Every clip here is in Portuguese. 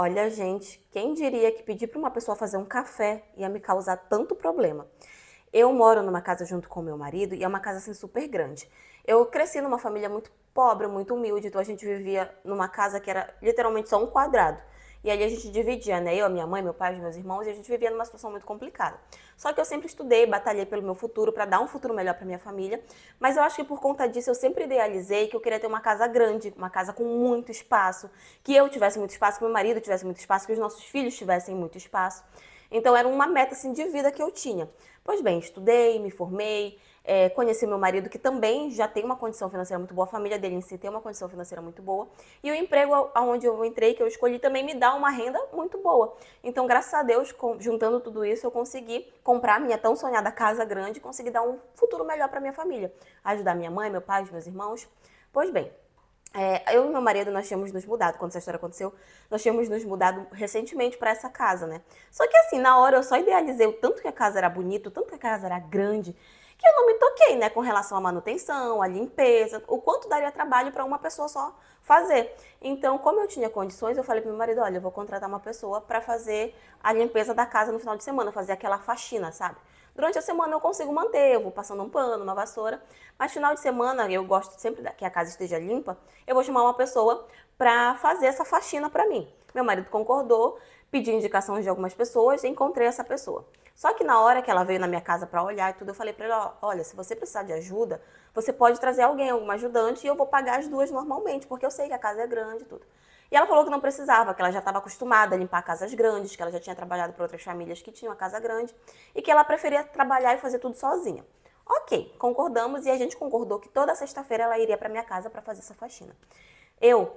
Olha, gente, quem diria que pedir para uma pessoa fazer um café ia me causar tanto problema? Eu moro numa casa junto com meu marido e é uma casa assim super grande. Eu cresci numa família muito pobre, muito humilde, então a gente vivia numa casa que era literalmente só um quadrado. E ali a gente dividia, né? Eu, a minha mãe, meu pai, os meus irmãos, e a gente vivia numa situação muito complicada. Só que eu sempre estudei, batalhei pelo meu futuro, para dar um futuro melhor para minha família. Mas eu acho que por conta disso eu sempre idealizei que eu queria ter uma casa grande, uma casa com muito espaço, que eu tivesse muito espaço, que meu marido tivesse muito espaço, que os nossos filhos tivessem muito espaço. Então era uma meta assim de vida que eu tinha. Pois bem, estudei, me formei, conheci meu marido que também já tem uma condição financeira muito boa, a família dele em si tem uma condição financeira muito boa, e o emprego aonde eu entrei, que eu escolhi, também me dá uma renda muito boa. Então, graças a Deus, juntando tudo isso, eu consegui comprar a minha tão sonhada casa grande e consegui dar um futuro melhor para minha família, ajudar minha mãe, meu pai, os meus irmãos. Pois bem, eu e meu marido, nós tínhamos nos mudado, quando essa história aconteceu, nós tínhamos nos mudado recentemente para essa casa, né? Só que assim, na hora eu só idealizei o tanto que a casa era bonita, o tanto que a casa era grande, que eu não me toquei, né, com relação à manutenção, à limpeza, o quanto daria trabalho para uma pessoa só fazer. Então, como eu tinha condições, eu falei pro meu marido, olha, eu vou contratar uma pessoa para fazer a limpeza da casa no final de semana, fazer aquela faxina, sabe? Durante a semana eu consigo manter, eu vou passando um pano, uma vassoura, mas final de semana eu gosto sempre que a casa esteja limpa, eu vou chamar uma pessoa para fazer essa faxina para mim. Meu marido concordou, pedi indicações de algumas pessoas e encontrei essa pessoa. Só que na hora que ela veio na minha casa para olhar e tudo, eu falei para ela, olha, se você precisar de ajuda, você pode trazer alguém, alguma ajudante, e eu vou pagar as duas normalmente, porque eu sei que a casa é grande e tudo. E ela falou que não precisava, que ela já estava acostumada a limpar casas grandes, que ela já tinha trabalhado para outras famílias que tinham a casa grande, e que ela preferia trabalhar e fazer tudo sozinha. Ok, concordamos e a gente concordou que toda sexta-feira ela iria para minha casa para fazer essa faxina. Eu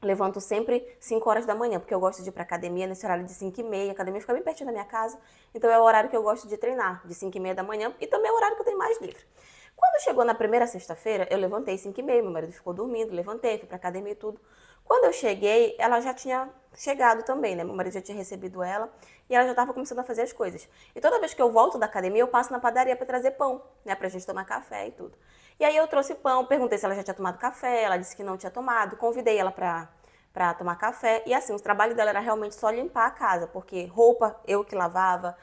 levanto sempre 5 horas da manhã, porque eu gosto de ir pra academia nesse horário de 5h30. A academia fica bem pertinho da minha casa, então é o horário que eu gosto de treinar, de 5h30 da manhã, e também é o horário que eu tenho mais livre. Quando chegou na primeira sexta-feira, eu levantei 5h30, meu marido ficou dormindo, levantei, fui pra academia e tudo. Quando eu cheguei, ela já tinha chegado também, né? Meu marido já tinha recebido ela e ela já estava começando a fazer as coisas. E toda vez que eu volto da academia, eu passo na padaria para trazer pão, né? Pra gente tomar café e tudo. E aí eu trouxe pão, perguntei se ela já tinha tomado café, ela disse que não tinha tomado, convidei ela pra tomar café. E assim, o trabalho dela era realmente só limpar a casa, porque roupa eu que lavava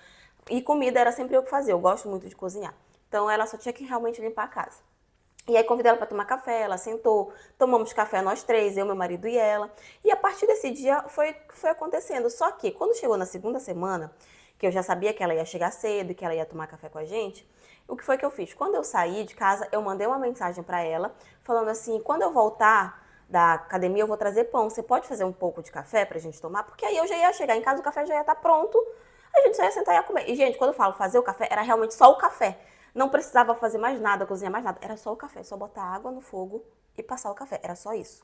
e comida era sempre eu que fazia. Eu gosto muito de cozinhar. Então ela só tinha que realmente limpar a casa. E aí convidei ela para tomar café, ela sentou, tomamos café nós três, eu, meu marido e ela. E a partir desse dia foi acontecendo. Só que quando chegou na segunda semana, que eu já sabia que ela ia chegar cedo e que ela ia tomar café com a gente, o que foi que eu fiz? Quando eu saí de casa, eu mandei uma mensagem para ela, falando assim, quando eu voltar da academia, eu vou trazer pão. Você pode fazer um pouco de café pra gente tomar? Porque aí eu já ia chegar em casa, o café já ia estar pronto, a gente só ia sentar e ia comer. E, gente, quando eu falo fazer o café, era realmente só o café. Não precisava fazer mais nada, cozinhar mais nada. Era só o café, só botar água no fogo e passar o café. Era só isso.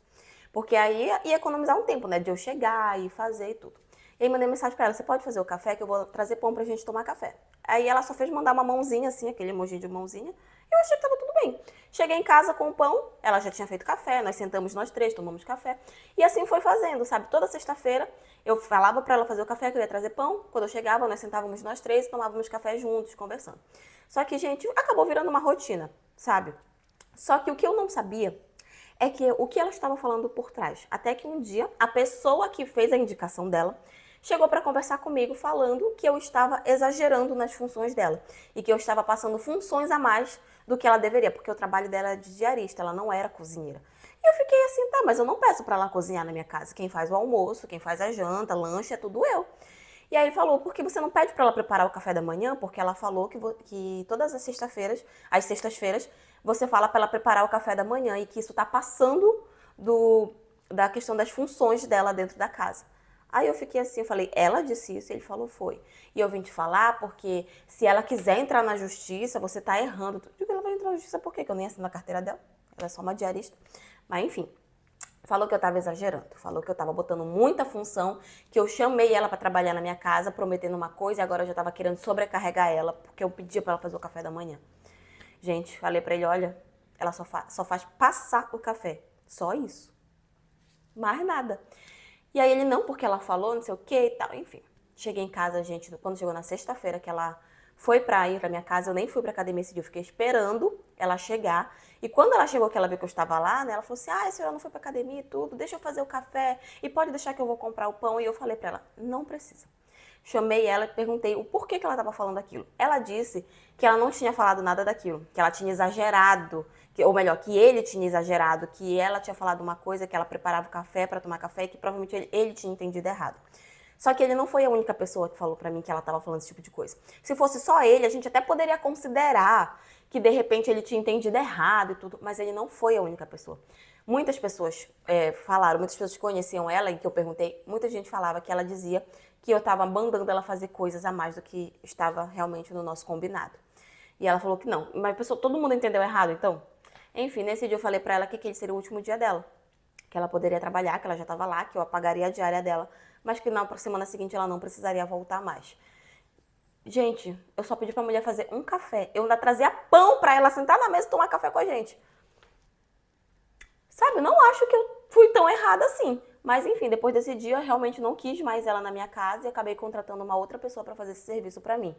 Porque aí ia economizar um tempo, né? De eu chegar e fazer e tudo. E aí mandei mensagem pra ela, você pode fazer o café que eu vou trazer pão pra gente tomar café. Aí ela só fez mandar uma mãozinha assim, aquele emoji de mãozinha. E eu achei que tava tudo bem. Cheguei em casa com o pão, ela já tinha feito café, nós sentamos nós três, tomamos café. E assim foi fazendo, sabe? Toda sexta-feira eu falava pra ela fazer o café, que eu ia trazer pão. Quando eu chegava, nós sentávamos nós três e tomávamos café juntos, conversando. Só que, gente, acabou virando uma rotina, sabe? Só que o que eu não sabia é que o que ela estava falando por trás. Até que um dia, a pessoa que fez a indicação dela chegou para conversar comigo falando que eu estava exagerando nas funções dela e que eu estava passando funções a mais do que ela deveria, porque o trabalho dela era de diarista, ela não era cozinheira. E eu fiquei assim, tá, mas eu não peço para ela cozinhar na minha casa. Quem faz o almoço, quem faz a janta, lanche, é tudo eu. E aí ele falou, por que você não pede para ela preparar o café da manhã? Porque ela falou que todas as sextas-feiras, você fala para ela preparar o café da manhã e que isso tá passando da questão das funções dela dentro da casa. Aí eu fiquei assim, eu falei, ela disse isso? E ele falou, foi. E eu vim te falar porque se ela quiser entrar na justiça, você tá errando. Eu digo, ela vai entrar na justiça por quê? Que eu nem assino a carteira dela. Ela é só uma diarista. Mas enfim, falou que eu estava exagerando, falou que eu estava botando muita função, que eu chamei ela para trabalhar na minha casa, prometendo uma coisa, e agora eu já estava querendo sobrecarregar ela, porque eu pedia para ela fazer o café da manhã. Gente, falei para ele, olha, ela só faz passar o café, só isso, mais nada. E aí ele, não, porque ela falou, não sei o que e tal, enfim. Cheguei em casa, gente, quando chegou na sexta-feira que ela foi pra ir pra minha casa, eu nem fui pra academia esse dia, eu fiquei esperando ela chegar. E quando ela chegou, que ela viu que eu estava lá, né, ela falou assim, a senhora não foi pra academia e tudo, deixa eu fazer o café e pode deixar que eu vou comprar o pão. E eu falei pra ela, não precisa. Chamei ela e perguntei o porquê que ela estava falando aquilo. Ela disse que ela não tinha falado nada daquilo, que ela tinha exagerado, ou melhor, que ele tinha exagerado, que ela tinha falado uma coisa, que ela preparava o café para tomar café e que provavelmente ele tinha entendido errado. Só que ele não foi a única pessoa que falou pra mim que ela tava falando esse tipo de coisa. Se fosse só ele, a gente até poderia considerar que de repente ele tinha entendido errado e tudo, mas ele não foi a única pessoa. Muitas pessoas falaram, muitas pessoas que conheciam ela e que eu perguntei, muita gente falava que ela dizia que eu tava mandando ela fazer coisas a mais do que estava realmente no nosso combinado. E ela falou que não. Mas pessoal, todo mundo entendeu errado, então? Enfim, nesse dia eu falei pra ela que aquele seria o último dia dela, que ela poderia trabalhar, que ela já estava lá, que eu apagaria a diária dela, mas que na semana seguinte ela não precisaria voltar mais. Gente, eu só pedi pra mulher fazer um café. Eu ainda trazia pão pra ela sentar na mesa e tomar café com a gente. Sabe, eu não acho que eu fui tão errada assim. Mas enfim, depois desse dia eu realmente não quis mais ela na minha casa e acabei contratando uma outra pessoa pra fazer esse serviço pra mim.